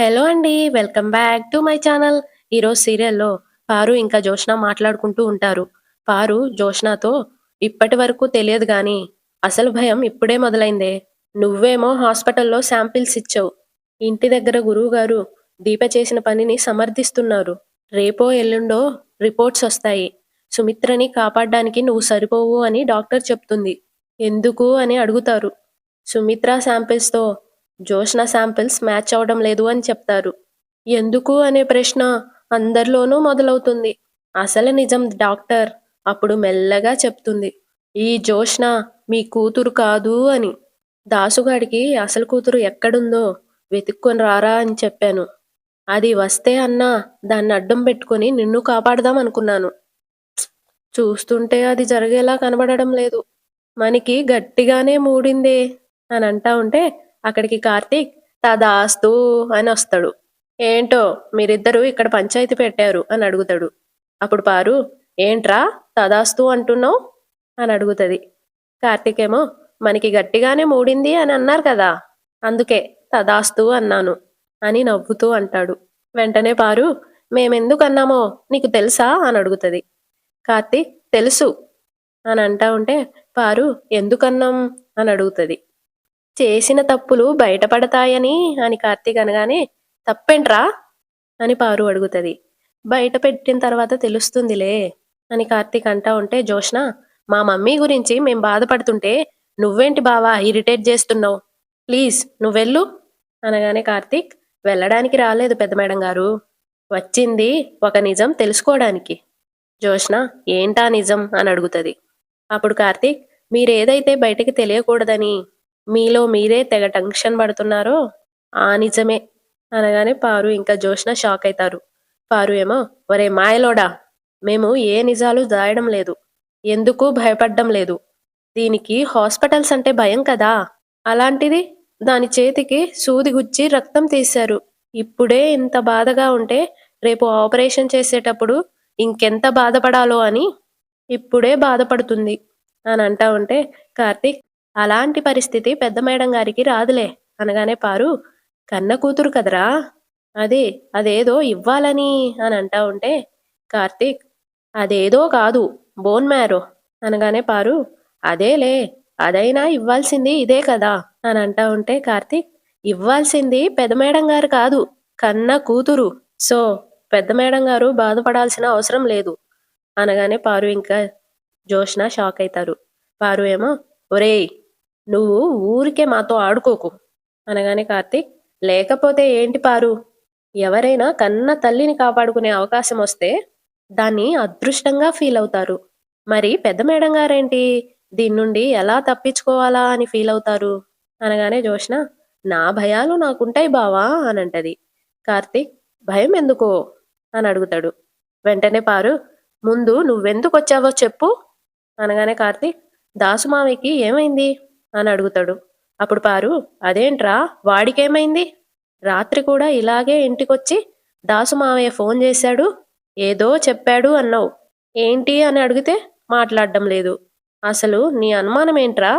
Hello అండి. Welcome back to my channel. ఈరోజు సీరియల్‌లో పారు ఇంకా జోష్న మాట్లాడుకుంటూ ఉంటారు. పారు జోష్నతో "ఇప్పటి వరకు తెలియదు గానీ, అసలు భయం ఇప్పుడే మొదలైందే. నువ్వేమో హాస్పిటల్‌లో శాంపిల్స్ ఇచ్చావు. ఇంటి దగ్గర గురువుగారు దీప చేసిన పనిని సమర్థిస్తున్నారు. రేపో ఎల్లుండో రిపోర్ట్స్ వస్తాయి. సుమిత్రని కాపాడ్డానికి నువ్వు సరిపోవు అని డాక్టర్ చెప్తుంది. ఎందుకు అని అడుగుతారు. సుమిత్ర శాంపిల్స్‌తో జోష్న శాంపిల్స్ మ్యాచ్ అవ్వడం లేదు అని చెప్తారు. ఎందుకు అనే ప్రశ్న అందరిలోనూ మొదలవుతుంది. అసలు నిజం డాక్టర్ అప్పుడు మెల్లగా చెప్తుంది. ఈ జోష్న మీ కూతురు కాదు అని. దాసుగాడికి అసలు కూతురు ఎక్కడుందో వెతుక్కొని రారా అని చెప్పాను. అది వస్తే అన్నా దాన్ని అడ్డం పెట్టుకొని నిన్ను కాపాడదాం అనుకున్నాను. చూస్తుంటే అది జరిగేలా కనబడడం లేదు. మనకి గట్టిగానే మూడిందే అని అంటా ఉంటే అక్కడికి కార్తీక్ తదాస్తు అని వస్తాడు. ఏంటో మీరిద్దరూ ఇక్కడ పంచాయతీ పెట్టారు అని అడుగుతాడు. అప్పుడు పారు ఏంట్రా తదాస్తు అంటున్నావు అని అడుగుతుంది. కార్తీక్ ఏమో మనకి గట్టిగానే మూడింది అని అన్నారు కదా, అందుకే తదాస్తు అన్నాను అని నవ్వుతూ అంటాడు. వెంటనే పారు మేమెందుకు అన్నామో నీకు తెలుసా అని అడుగుతుంది. కార్తీక్ తెలుసు అని అంటా ఉంటే పారు ఎందుకన్నాం అని అడుగుతుంది. చేసిన తప్పులు బయటపడతాయని అని కార్తీక్ అనగానే తప్పేంట్రా అని పారు అడుగుతుంది. బయట పెట్టిన తర్వాత తెలుస్తుందిలే అని కార్తీక్ అంటా ఉంటే జోష్న మా మమ్మీ గురించి మేం బాధపడుతుంటే నువ్వేంటి బావా ఇరిటేట్ చేస్తున్నావు, ప్లీజ్ నువ్వెళ్ళు అనగానే కార్తీక్ వెళ్ళడానికి రాలేదు పెద్ద మేడం గారు, వచ్చింది ఒక నిజం తెలుసుకోవడానికి. జోష్న ఏంటా నిజం అని అడుగుతుంది. అప్పుడు కార్తీక్ మీరేదైతే బయటికి తెలియకూడదని మీలో మీరే తెగ టెన్షన్ పడుతున్నారో ఆ నిజమే అనగానే పారు ఇంకా జోష్న షాక్ అవుతారు. పారు ఏమో ఒరే మాయలోడా, మేము ఏ నిజాలు దాయడం లేదు, ఎందుకు భయపడ్డం లేదు. దీనికి హాస్పిటల్స్ అంటే భయం కదా, అలాంటిది దాని చేతికి సూది గుచ్చి రక్తం తీశారు. ఇప్పుడే ఇంత బాధగా ఉంటే రేపు ఆపరేషన్ చేసేటప్పుడు ఇంకెంత బాధపడాలో అని ఇప్పుడే బాధపడుతుంది అని అంటా ఉంటే కార్తీక్ అలాంటి పరిస్థితి పెద్ద మేడం గారికి రాదులే అనగానే పారు కన్న కూతురు కదరా, అదే అదేదో ఇవ్వాలని అని అంటా ఉంటే కార్తీక్ అదేదో కాదు బోన్ మ్యారో అనగానే పారు అదేలే, అదైనా ఇవ్వాల్సింది ఇదే కదా అని అంటా ఉంటే కార్తీక్ ఇవ్వాల్సింది పెద్ద మేడం గారు కాదు, కన్న కూతురు. సో పెద్ద మేడం గారు బాధపడాల్సిన అవసరం లేదు అనగానే పారు ఇంకా జోష్న షాక్ అవుతారు. పారు ఏమో ఒరేయ్ నువ్వు ఊరికే మాతో ఆడుకోకు అనగానే కార్తీక్ లేకపోతే ఏంటి పారు, ఎవరైనా కన్న తల్లిని కాపాడుకునే అవకాశం వస్తే దాన్ని అదృష్టంగా ఫీల్ అవుతారు. మరి పెద్ద మేడం గారేంటి దీని నుండి ఎలా తప్పించుకోవాలా అని ఫీల్ అవుతారు అనగానే జోష్న నా భయాలు నాకుంటాయి బావా అని అంటది. కార్తీక్ భయం ఎందుకో అని అడుగుతాడు. వెంటనే పారు ముందు నువ్వెందుకు వచ్చావో చెప్పు అనగానే కార్తీక్ దాసుమావికి ఏమైంది అని అడుగుతాడు. అప్పుడు పారు అదేంట్రా వాడికేమైంది, రాత్రి కూడా ఇలాగే ఇంటికొచ్చి దాసుమావయ్య ఫోన్ చేశాడు, ఏదో చెప్పాడు అన్నావు, ఏంటి అని అడిగితే మాట్లాడడం లేదు, అసలు నీ అనుమానం ఏంట్రా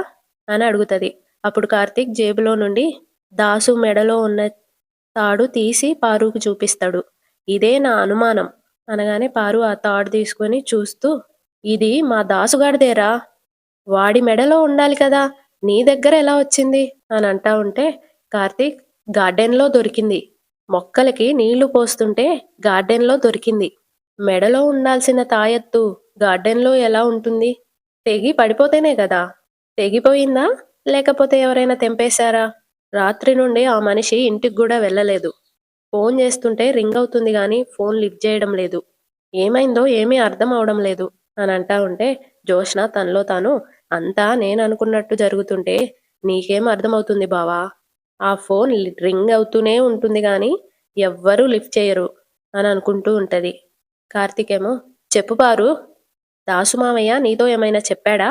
అని అడుగుతుంది. అప్పుడు కార్తీక్ జేబులో నుండి దాసు మెడలో ఉన్న తాడు తీసి పారుకు చూపిస్తాడు. ఇదే నా అనుమానం అనగానే పారు ఆ తాడు తీసుకొని చూస్తూ ఇది మా దాసుగాడిదేరా, వాడి మెడలో ఉండాలి కదా, నీ దగ్గర ఎలా వచ్చింది అని అంటా ఉంటే కార్తీక్ గార్డెన్లో దొరికింది, మొక్కలకి నీళ్లు పోస్తుంటే గార్డెన్లో దొరికింది, మెడలో ఉండాల్సిన తాయెత్తు గార్డెన్లో ఎలా ఉంటుంది, తెగి పడిపోతేనే కదా, తెగిపోయిందా లేకపోతే ఎవరైనా తెంపేశారా, రాత్రి నుండి ఆ మనిషి ఇంటికి కూడా వెళ్ళలేదు, ఫోన్ చేస్తుంటే రింగ్ అవుతుంది గాని ఫోన్ లిఫ్ట్ చేయడం లేదు, ఏమైందో ఏమీ అర్థం అవడం లేదు అని అంటా ఉంటే జోష్న తనలో తాను అంతా నేను అనుకున్నట్టు జరుగుతుంటే నీకేం అర్థమవుతుంది బావా, ఆ ఫోన్ రింగ్ అవుతూనే ఉంటుంది గాని ఎవ్వరూ లిఫ్ట్ చేయరు అని అనుకుంటూ ఉంటది. కార్తీక్ ఏమో చెప్పు పారు, దాసుమావయ్య నీతో ఏమైనా చెప్పాడా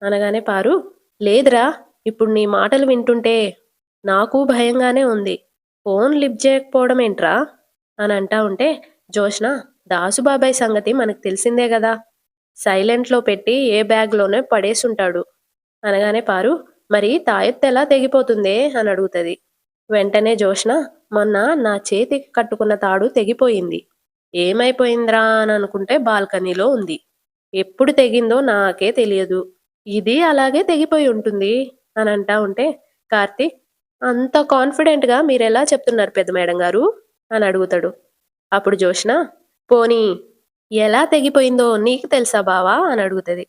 అనగానే పారు లేదురా, ఇప్పుడు నీ మాటలు వింటుంటే నాకు భయంగానే ఉంది, ఫోన్ లిఫ్ట్ చేయకపోవడం ఏంట్రా అని అంటా ఉంటే జోష్న దాసుబాబాయ్ సంగతి మనకు తెలిసిందే కదా, సైలెంట్లో పెట్టి ఏ బ్యాగ్లోనే పడేసుంటాడు అనగానే పారు మరి తాయెత్తు ఎలా తెగిపోతుందే అని అడుగుతుంది. వెంటనే జోష్న, మొన్న నా చేతికి కట్టుకున్న తాడు తెగిపోయింది. ఏమైపోయిందిరా అని అనుకుంటే బాల్కనీలో ఉంది. ఎప్పుడు తెగిందో నాకే తెలియదు. ఇది అలాగే తెగిపోయి ఉంటుంది అని అంటా ఉంటే కార్తీక్, అంత కాన్ఫిడెంట్గా మీరెలా చెప్తున్నారు పెద్ద మేడం గారు అని అడుగుతాడు. అప్పుడు జోష్న, పోనీ ఎలా తెగిపోయిందో నీకు తెలుసా బావా అని అడుగుతుంది.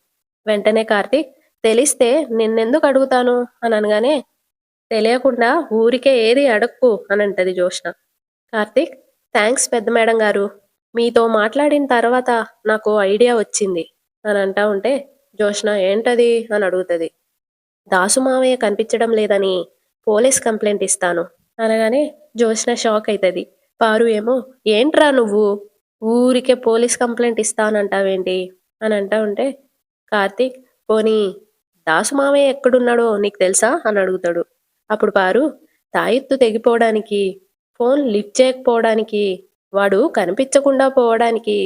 వెంటనే కార్తీక్, తెలిస్తే నిన్నెందుకు అడుగుతాను అని అనగానే, తెలియకుండా ఊరికే ఏది అడక్కు అని అంటది జోష్న. కార్తీక్, థ్యాంక్స్ పెద్ద మేడం గారు, మీతో మాట్లాడిన తర్వాత నాకు ఐడియా వచ్చింది అని అంటా ఉంటే జోష్న, ఏంటది అని అడుగుతుంది. దాసు మావయ్య కనిపించడం లేదని పోలీస్ కంప్లైంట్ ఇస్తాను అనగానే జోష్న షాక్ అవుతుంది. పారు ఏమో, ఏంట్రా నువ్వు ఊరికే పోలీస్ కంప్లైంట్ ఇస్తానంటావేంటి అని అంటా ఉంటే కార్తీక్, పోనీ దాసు మావయ్య ఎక్కడున్నాడో నీకు తెలుసా అని అడుగుతాడు. అప్పుడు పారు, తాయెత్తు తెగిపోవడానికి, ఫోన్ లిఫ్ట్ చేయకపోవడానికి, వాడు కనిపించకుండా పోవడానికి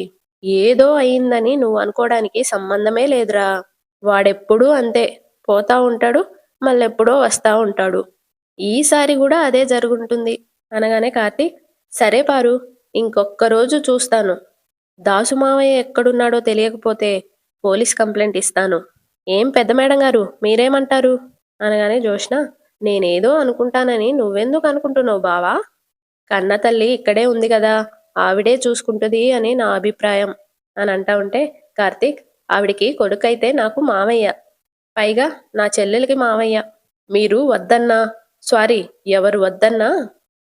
ఏదో అయిందని నువ్వు అనుకోవడానికి సంబంధమే లేదురా. వాడెప్పుడూ అంతే, పోతా ఉంటాడు, మళ్ళెప్పుడో వస్తా ఉంటాడు. ఈసారి కూడా అదే జరుగుంటుంది అనగానే కార్తీక్, సరే పారు, ఇంకొక్క రోజు చూస్తాను. దాసు మావయ్య ఎక్కడున్నాడో తెలియకపోతే పోలీస్ కంప్లైంట్ ఇస్తాను. ఏం పెద్ద మేడం గారు మీరేమంటారు అనగానే జోష్న, నేనేదో అనుకుంటానని నువ్వెందుకు అనుకుంటున్నావు బావా? కన్న తల్లి ఇక్కడే ఉంది కదా, ఆవిడే చూసుకుంటుంది అని నా అభిప్రాయం అని అంటా ఉంటే కార్తీక్, ఆవిడికి కొడుకైతే నాకు మావయ్య, పైగా నా చెల్లెలకి మావయ్య. మీరు వద్దన్నా, సారీ, ఎవరు వద్దన్నా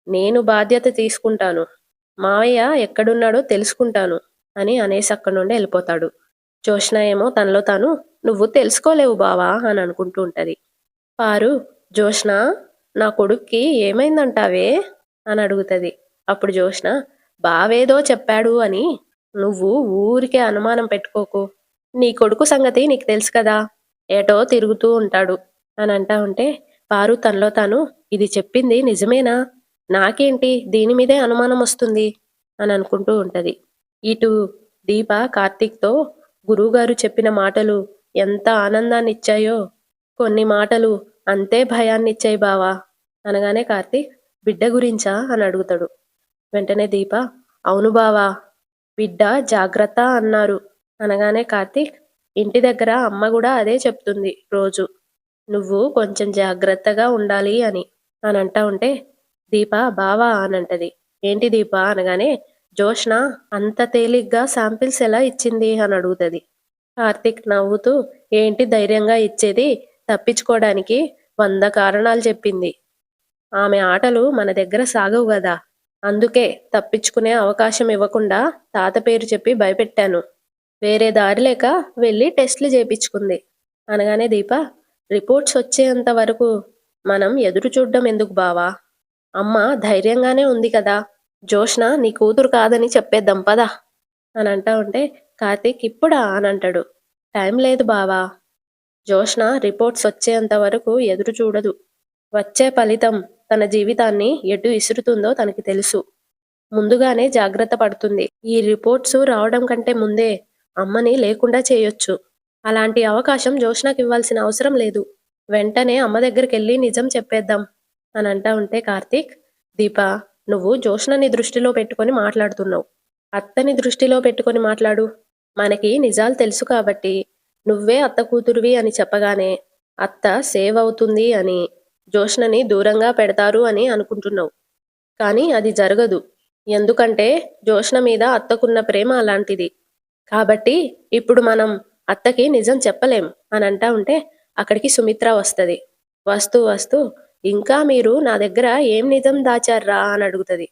నేను బాధ్యత తీసుకుంటాను. మావయ్య ఎక్కడున్నాడో తెలుసుకుంటాను అని అనేసి అక్కడి నుండి వెళ్ళిపోతాడు. జోష్న ఏమో తనలో తాను, నువ్వు తెలుసుకోలేవు బావా అని అనుకుంటూ ఉంటది. పారు, జోష్న, నా కొడుక్కి ఏమైందంటావే అని అడుగుతుంది. అప్పుడు జోష్న, బావేదో చెప్పాడు అని నువ్వు ఊరికే అనుమానం పెట్టుకోకు. నీ కొడుకు సంగతి నీకు తెలుసు కదా, ఏటో తిరుగుతూ ఉంటాడు అని అంటా ఉంటే పారు తనలో తాను, ఇది చెప్పింది నిజమేనా, నాకేంటి దీని మీదే అనుమానం వస్తుంది అని అనుకుంటూ ఉంటది. ఇటు దీప కార్తీక్తో, గురువుగారు చెప్పిన మాటలు ఎంత ఆనందాన్ని ఇచ్చాయో, కొన్ని మాటలు అంతే భయాన్నిచ్చాయి బావా అనగానే కార్తీక్, బిడ్డ గురించా అని అడుగుతాడు. వెంటనే దీప, అవును బావా, బిడ్డ జాగ్రత్త అన్నారు అనగానే కార్తీక్, ఇంటి దగ్గర అమ్మ కూడా అదే చెప్తుంది రోజు, నువ్వు కొంచెం జాగ్రత్తగా ఉండాలి అని అంటా ఉంటే దీప, బావా అని అంటది. ఏంటి దీప అనగానే జోష్న అంత తేలిగ్గా శాంపిల్స్ ఎలా ఇచ్చింది అని అడుగుతుంది. కార్తీక్ నవ్వుతూ, ఏంటి ధైర్యంగా ఇచ్చేది, తప్పించుకోవడానికి 100 కారణాలు చెప్పింది. ఆమె ఆటలు మన దగ్గర సాగవు కదా, అందుకే తప్పించుకునే అవకాశం ఇవ్వకుండా తాత పేరు చెప్పి భయపెట్టాను. వేరే దారి లేక వెళ్ళి టెస్టులు చేయించుకుంది అనగానే దీప, రిపోర్ట్స్ వచ్చేంత వరకు మనం ఎదురు చూడడం ఎందుకు బావా, అమ్మ ధైర్యంగానే ఉంది కదా, జోష్న నీ కూతురు కాదని చెప్పేద్దాం పదా అని అంటా ఉంటే కార్తీక్, ఇప్పుడా అని అంటాడు. టైం లేదు బావా, జోష్న రిపోర్ట్స్ వచ్చేంత వరకు ఎదురు చూడదు. వచ్చే ఫలితం తన జీవితాన్ని ఎటు ఇసురుతుందో తనకి తెలుసు. ముందుగానే జాగ్రత్త పడుతుంది. ఈ రిపోర్ట్స్ రావడం కంటే ముందే అమ్మని లేకుండా చేయొచ్చు. అలాంటి అవకాశం జోష్నకి ఇవ్వాల్సిన అవసరం లేదు. వెంటనే అమ్మ దగ్గరికి వెళ్ళి నిజం చెప్పేద్దాం అని అంటా ఉంటే కార్తీక్, దీప, నువ్వు జోష్నని దృష్టిలో పెట్టుకొని మాట్లాడుతున్నావు. అత్తని దృష్టిలో పెట్టుకొని మాట్లాడు. మనకి నిజాలు తెలుసు కాబట్టి నువ్వే అత్త కూతురువి అని చెప్పగానే అత్త సేవ్ అవుతుంది అని, జోష్నని దూరంగా పెడతారు అని అనుకుంటున్నావు. కానీ అది జరగదు. ఎందుకంటే జోష్న మీద అత్తకున్న ప్రేమ అలాంటిది. కాబట్టి ఇప్పుడు మనం అత్తకి నిజం చెప్పలేం అని అంటా ఉంటే అక్కడికి సుమిత్ర వస్తుంది. వస్తూ వస్తూ, ఇంకా మీరు నా దగ్గర ఏం నిజం దాచారా అని అడుగుతుంది.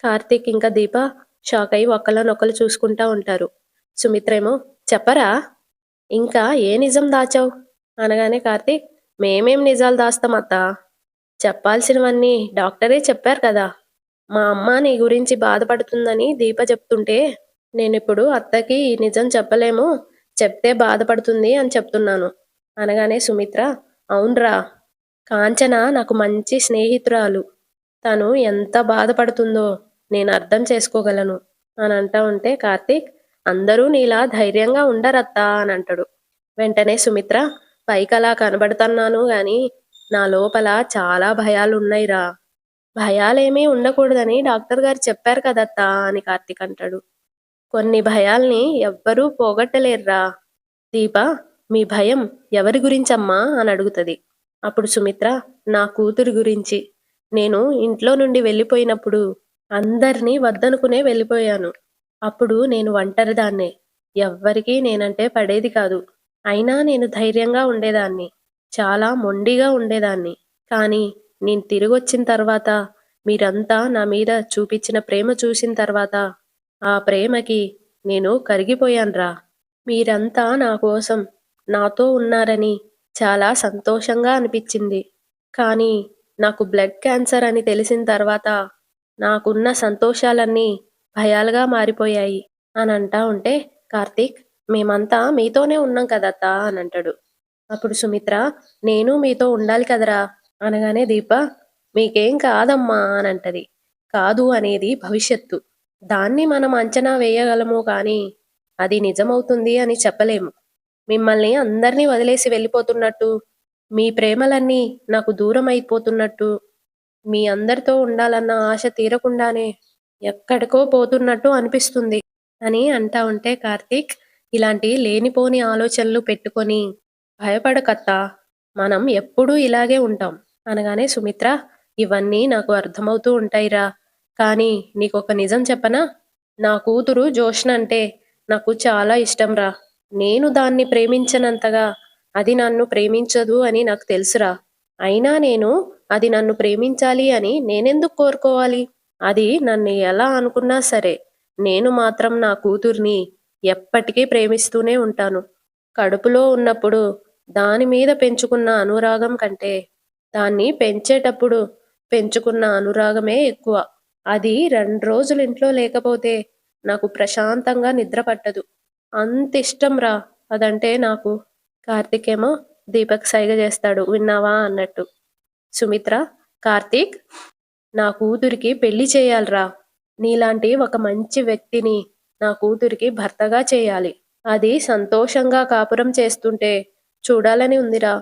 కార్తీక్ ఇంకా దీప షాక్ అయి ఒకళ్ళనొక్కరు చూసుకుంటా ఉంటారు. సుమిత్ర ఏమో, చెప్పరా, ఇంకా ఏ నిజం దాచావు అనగానే కార్తీక్, మేమేం నిజాలు దాస్తాం అత్త, చెప్పాల్సినవన్నీ డాక్టరే చెప్పారు కదా. మా అమ్మ నీ గురించి బాధపడుతుందని దీప చెప్తుంటే నేనిప్పుడు అత్తకి ఈ నిజం చెప్పలేము, చెప్తే బాధపడుతుంది అని చెప్తున్నాను అనగానే సుమిత్ర, అవునరా, కాంచన నాకు మంచి స్నేహితురాలు, తను ఎంత బాధపడుతుందో నేను అర్థం చేసుకోగలను అని అంటా ఉంటే కార్తీక్, అందరూ నీలా ధైర్యంగా ఉండరత్తా అని అంటాడు. వెంటనే సుమిత్ర, పైకలా కనబడుతున్నాను గాని నా లోపల చాలా భయాలున్నాయిరా. భయాలేమీ ఉండకూడదని డాక్టర్ గారు చెప్పారు కదత్తా అని కార్తీక్ అంటాడు. కొన్ని భయాల్ని ఎవ్వరూ పోగొట్టలేర్రా. దీప, మీ భయం ఎవరి గురించమ్మా అని అడుగుతది. అప్పుడు సుమిత్ర, నా కూతురు గురించి. నేను ఇంట్లో నుండి వెళ్ళిపోయినప్పుడు అందర్నీ వద్దనుకునే వెళ్ళిపోయాను. అప్పుడు నేను ఒంటరిదాన్నే. ఎవ్వరికీ నేనంటే పడేది కాదు. అయినా నేను ధైర్యంగా ఉండేదాన్ని. చాలా మొండిగా ఉండేదాన్ని. కానీ నేను తిరిగొచ్చిన తర్వాత, మీరంతా నా మీద చూపిచ్చిన ప్రేమ చూసిన తర్వాత, ఆ ప్రేమకి నేను కరిగిపోయాన్రా. మీరంతా నా కోసం, నాతో ఉన్నారని చాలా సంతోషంగా అనిపిచ్చింది. కానీ నాకు బ్లడ్ క్యాన్సర్ అని తెలిసిన తర్వాత, నాకున్న సంతోషాలన్నీ భయాలుగా మారిపోయాయి అనంటా ఉంటే, కార్తీక్, మేమంతా మీతోనే ఉన్నాం కదత్తా అనంటాడు. అప్పుడు సుమిత్ర, నేను మీతో ఉండాలి కదరా అనగానే దీప, మీకేం కాదమ్మా అనంటది. కాదు అనేది భవిష్యత్తు. దాన్ని మనం అంచనా వేయగలము కానీ, అది నిజమవుతుంది అని చెప్పలేము. మిమ్మల్ని అందర్నీ వదిలేసి వెళ్ళిపోతున్నట్టు, మీ ప్రేమలన్నీ నాకు దూరమైపోతున్నట్టు, మీ అందరితో ఉండాలన్న ఆశ తీరకుండానే ఎక్కడికో పోతున్నట్టు అనిపిస్తుంది అని అంటా ఉంటే కార్తీక్, ఇలాంటి లేనిపోని ఆలోచనలు పెట్టుకొని భయపడకత్తా, మనం ఎప్పుడూ ఇలాగే ఉంటాం అనగానే సుమిత్ర, ఇవన్నీ నాకు అర్థమవుతూ ఉంటాయిరా. కానీ నీకొక నిజం చెప్పనా? నా కూతురు జోష్న అంటే నాకు చాలా ఇష్టంరా. నేను దాన్ని ప్రేమించనంతగా అది నన్ను ప్రేమించదు అని నాకు తెలుసురా. అయినా నేను అది నన్ను ప్రేమించాలి అని నేనెందుకు కోరుకోవాలి? అది నన్ను ఎలా అనుకున్నా సరే, నేను మాత్రం నా కూతుర్ని ఎప్పటికీ ప్రేమిస్తూనే ఉంటాను. కడుపులో ఉన్నప్పుడు దాని మీద పెంచుకున్న అనురాగం కంటే, దాన్ని పెంచేటప్పుడు పెంచుకున్న అనురాగమే ఎక్కువ. అది 2 రోజులు ఇంట్లో లేకపోతే నాకు ప్రశాంతంగా నిద్ర పట్టదు. అంతిష్టంరా అదంటే నాకు. కార్తీక్ ఏమో దీపక్ సైగ చేస్తాడు విన్నావా అన్నట్టు. సుమిత్ర, కార్తీక్, నా కూతురికి పెళ్లి చేయాలిరా. నీలాంటి ఒక మంచి వ్యక్తిని నా కూతురికి భర్తగా చేయాలి. అది సంతోషంగా కాపురం చేస్తుంటే చూడాలని ఉందిరా.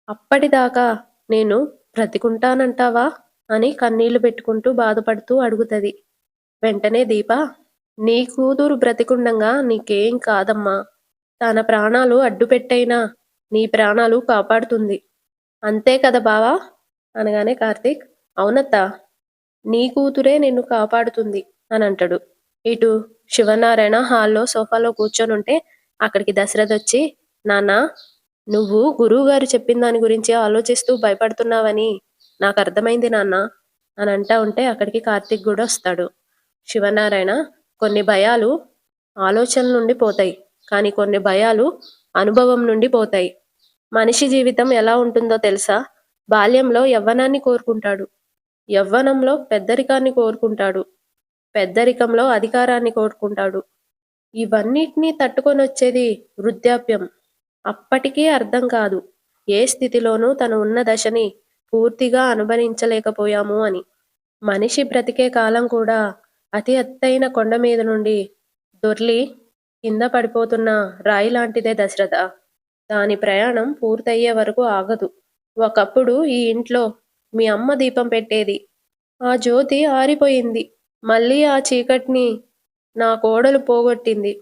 అప్పటిదాకా నేను బ్రతికుంటానంటావా అని కన్నీళ్లు పెట్టుకుంటూ బాధపడుతూ అడుగుతది. వెంటనే దీప, నీ కూతురు బ్రతికుండంగా నీకేం కాదమ్మా. తన ప్రాణాలు అడ్డుపెట్టైనా నీ ప్రాణాలు కాపాడుతుంది. అంతే కదా బావా అనగానే కార్తీక్, అవునత్తా, నీ కూతురే నిన్ను కాపాడుతుంది అని అంటాడు. ఇటు శివనారాయణ హాల్లో సోఫాలో కూర్చొనుంటే అక్కడికి దశరథ్ వచ్చి, నాన్నా, నువ్వు గురువుగారు చెప్పిన దాని గురించి ఆలోచిస్తూ భయపడుతున్నావని నాకు అర్థమైంది నాన్న అని అంటా ఉంటే అక్కడికి కార్తీక్ కూడా వస్తాడు. శివనారాయణ, కొన్ని భయాలు ఆలోచనల నుండి పోతాయి, కానీ కొన్ని భయాలు అనుభవం నుండి పోతాయి. మనిషి జీవితం ఎలా ఉంటుందో తెలుసా? బాల్యంలో యవ్వనాన్ని కోరుకుంటాడు, యవ్వనంలో పెద్దరికాన్ని కోరుకుంటాడు, పెద్దరికంలో అధికారాన్ని కోరుకుంటాడు. ఇవన్నిటినీ తట్టుకొనొచ్చేది వృద్ధాప్యం. అప్పటికీ అర్థం కాదు ఏ స్థితిలోనూ తను ఉన్న దశని పూర్తిగా అనుభవించలేకపోయాము అని. మనిషి బ్రతికే కాలం కూడా అతి ఎత్తైన కొండ మీద నుండి దొర్లి కింద పడిపోతున్న రాయి లాంటిదే దశరథ. దాని ప్రయాణం పూర్తయ్యే వరకు ఆగదు. ఒకప్పుడు ఈ ఇంట్లో మీ అమ్మ దీపం పెట్టేది. ఆ జ్యోతి ఆరిపోయింది. మళ్ళీ ఆ చీకటిని నా కోడలు పోగొట్టింది.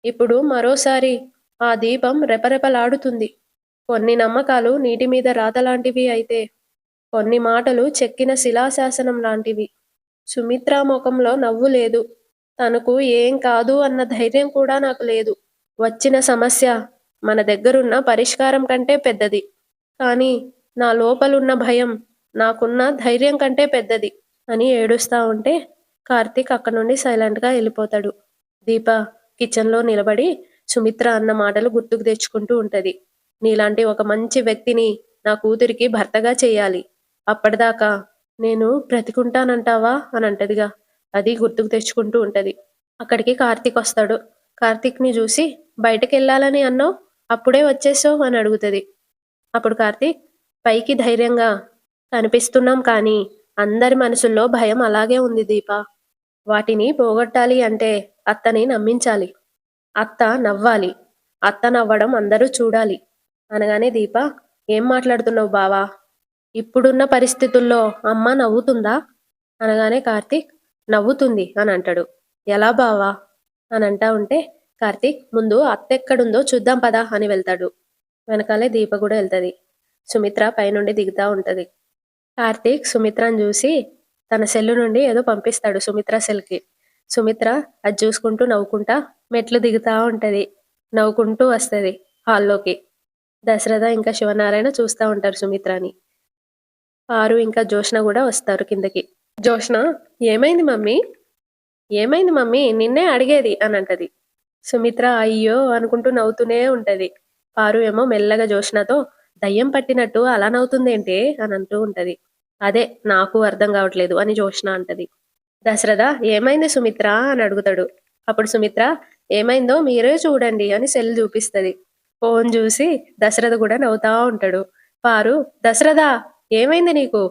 ఇప్పుడు మరోసారి ఆ దీపం రెపరెపలాడుతుంది. కొన్ని నమ్మకాలు నీటి మీద రాతలాంటివి అయితే, కొన్ని మాటలు చెక్కిన శిలాశాసనం లాంటివి. సుమిత్ర ముఖంలో నవ్వు లేదు. తనకు ఏం కాదు అన్న ధైర్యం కూడా నాకు లేదు. వచ్చిన సమస్య మన దగ్గరున్న పరిష్కారం కంటే పెద్దది. కానీ నా లోపలున్న భయం నాకున్న ధైర్యం కంటే పెద్దది అని ఏడుస్తా ఉంటే కార్తీక్ అక్కడ నుండి సైలెంట్గా వెళ్ళిపోతాడు. దీప కిచెన్లో నిలబడి సుమిత్ర అన్న మాటలు గుర్తుకు తెచ్చుకుంటూ ఉంటది. నీలాంటి ఒక మంచి వ్యక్తిని నా కూతురికి భర్తగా చేయాలి. అప్పటిదాకా నేను బ్రతికుంటానంటావా అని అంటదిగా. అది గుర్తుకు తెచ్చుకుంటూ ఉంటది. అక్కడికి కార్తీక్ వస్తాడు. కార్తీక్ని చూసి, బయటకెళ్ళాలని అన్నావు, అప్పుడే వచ్చేసావు అని అడుగుతది. అప్పుడు కార్తీక్, పైకి ధైర్యంగా కనిపిస్తున్నాం కానీ అందరి మనసుల్లో భయం అలాగే ఉంది దీప. వాటిని పోగొట్టాలి అంటే అత్తని నమ్మించాలి. అత్త నవ్వాలి. అత్త నవ్వడం అందరూ చూడాలి అనగానే దీప, ఏం మాట్లాడుతున్నావు బావా? ఇప్పుడున్న పరిస్థితుల్లో అమ్మ నవ్వుతుందా? అనగానే కార్తీక్ నవ్వుతుంది అని అంటాడు. ఎలా బావా అని అంటా ఉంటే కార్తీక్ ముందు అత్తెక్కడుందో చూద్దాం పదా అని వెళ్తాడు. వెనకాలే దీప కూడా వెళ్తది. సుమిత్ర పైనుండి దిగుతా ఉంటది. కార్తీక్ సుమిత్రని చూసి తన సెల్లు నుండి ఏదో పంపిస్తాడు సుమిత్ర సెల్కి. సుమిత్ర అది చూసుకుంటూ నవ్వుకుంటా మెట్లు దిగుతా ఉంటది. నవ్వుకుంటూ వస్తది హాల్లోకి. దశరథ ఇంకా శివనారాయణ చూస్తా ఉంటారు సుమిత్రని. పారు ఇంకా జోష్న కూడా వస్తారు కిందకి. జోష్న ఏమైంది మమ్మీ ఏమైంది మమ్మీ నిన్నే అడిగేది అని అంటది. సుమిత్ర అయ్యో అనుకుంటూ నవ్వుతూనే ఉంటది. పారు ఏమో మెల్లగా జోష్నతో దయ్యం పట్టినట్టు అలా నవ్వుతుందేంటే అని అంటూ ఉంటది. అదే నాకు అర్థం కావట్లేదు అని జోష్న అంటది. దశరథ ఏమైంది సుమిత్ర అని అడుగుతాడు. అప్పుడు సుమిత్ర ఏమైందో మీరే చూడండి అని సెల్ చూపిస్తది. ఫోన్ చూసి దశరథ కూడా నవ్వుతా ఉంటాడు. పారు దశరథ ఏమైంది నీకు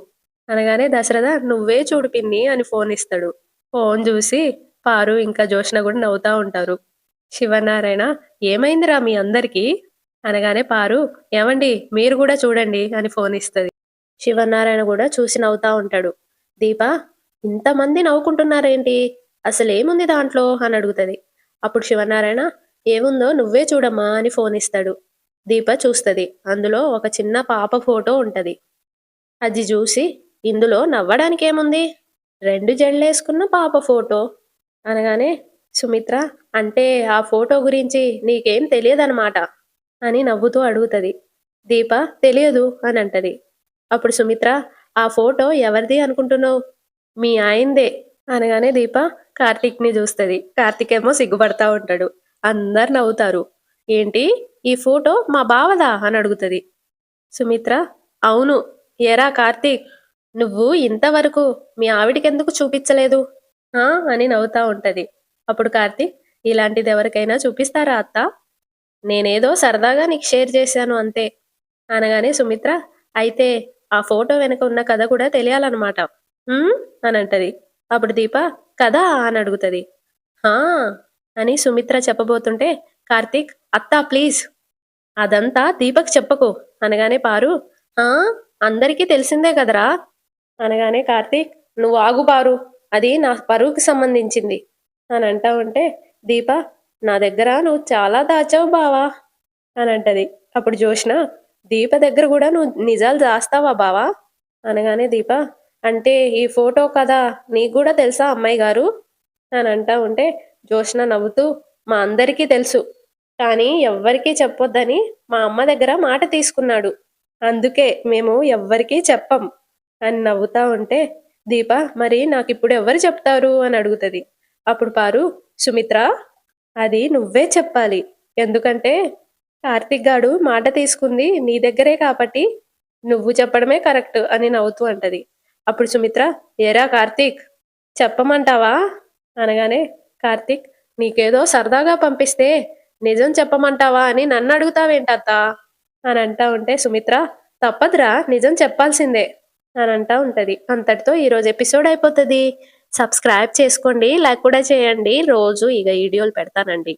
అనగానే దశరథ నువ్వే చూడు పిన్ని అని ఫోన్ ఇస్తాడు. ఫోన్ చూసి పారు ఇంకా జోష్న కూడా నవ్వుతా ఉంటారు. శివనారాయణ ఏమైందిరా మీ అందరికీ అనగానే పారు ఏమండి మీరు కూడా చూడండి అని ఫోన్ ఇస్తుంది. శివనారాయణ కూడా చూసి నవ్వుతా ఉంటాడు. దీప ఇంతమంది నవ్వుకుంటున్నారేంటి అసలు ఏముంది దాంట్లో అని అడుగుతుంది. అప్పుడు శివనారాయణ ఏముందో నువ్వే చూడమ్మా అని ఫోన్ ఇస్తాడు. దీప చూస్తుంది. అందులో ఒక చిన్న పాప ఫోటో ఉంటది. అది చూసి ఇందులో నవ్వడానికి ఏముంది 2 జడలేసుకున్న పాప ఫోటో అనగానే సుమిత్ర అంటే ఆ ఫోటో గురించి నీకేం తెలియదన్నమాట అని నవ్వుతూ అడుగుతుంది. దీప తెలియదు అని అంటది. అప్పుడు సుమిత్ర ఆ ఫోటో ఎవరిది అనుకుంటున్నావు మీ ఆయనదే అనగానే దీప కార్తీక్ని చూస్తుంది. కార్తీక్ ఏమో సిగ్గుపడతా ఉంటాడు. అందరు నవ్వుతారు. ఏంటి ఈ ఫోటో మా బావదా అని అడుగుతుంది. సుమిత్ర అవును ఏరా కార్తీక్ నువ్వు ఇంతవరకు మీ ఆవిడికెందుకు చూపించలేదు అని నవ్వుతా ఉంటది. అప్పుడు కార్తీక్ ఇలాంటిది ఎవరికైనా చూపిస్తారా అత్త నేనేదో సరదాగా నీకు షేర్ చేశాను అంతే అనగానే సుమిత్ర అయితే ఆ ఫోటో వెనక ఉన్న కథ కూడా తెలియాలన్నమాట అని అంటది. అప్పుడు దీప కదా అని అడుగుతుంది. హా అని సుమిత్ర చెప్పబోతుంటే కార్తీక్ అత్తా ప్లీజ్ అదంతా దీపక్ చెప్పకు అనగానే పారు అందరికీ తెలిసిందే కదరా అనగానే కార్తీక్ నువ్వు ఆగు పారు అది నా పరువుకి సంబంధించింది అని అంటా ఉంటే దీప నా దగ్గర నువ్వు చాలా దాచావు బావా అని అంటది. అప్పుడు జోష్న దీప దగ్గర కూడా నువ్వు నిజాలు దాస్తావా బావా అనగానే దీప అంటే ఈ ఫోటో కదా నీకు కూడా తెలుసా అమ్మాయి గారు అని అంటా ఉంటే జోష్న నవ్వుతూ మా అందరికీ తెలుసు కానీ ఎవ్వరికీ చెప్పొద్దని మా అమ్మ దగ్గర మాట తీసుకున్నాడు అందుకే మేము ఎవ్వరికీ చెప్పం అని నవ్వుతా ఉంటే దీప మరి నాకిప్పుడు ఎవరు చెప్తారు అని అడుగుతుంది. అప్పుడు పారు సుమిత్ర అది నువ్వే చెప్పాలి ఎందుకంటే కార్తీక్ గాడు మాట తీసుకుంది నీ దగ్గరే కాబట్టి నువ్వు చెప్పడమే కరెక్ట్ అని నవ్వుతూ అంటది. అప్పుడు సుమిత్ర ఏరా కార్తీక్ చెప్పమంటావా అనగానే కార్తీక్ నీకేదో సరదాగా పంపిస్తే నిజం చెప్పమంటావా అని నన్ను అడుగుతావేంటత్తా అని అంటా ఉంటే సుమిత్ర తప్పదురా నిజం చెప్పాల్సిందే అని అంటా ఉంటది. అంతటితో ఈరోజు ఎపిసోడ్ అయిపోతుంది. సబ్స్క్రైబ్ చేసుకోండి, లైక్ కూడా చేయండి. రోజు ఇక వీడియోలు పెడతానండి.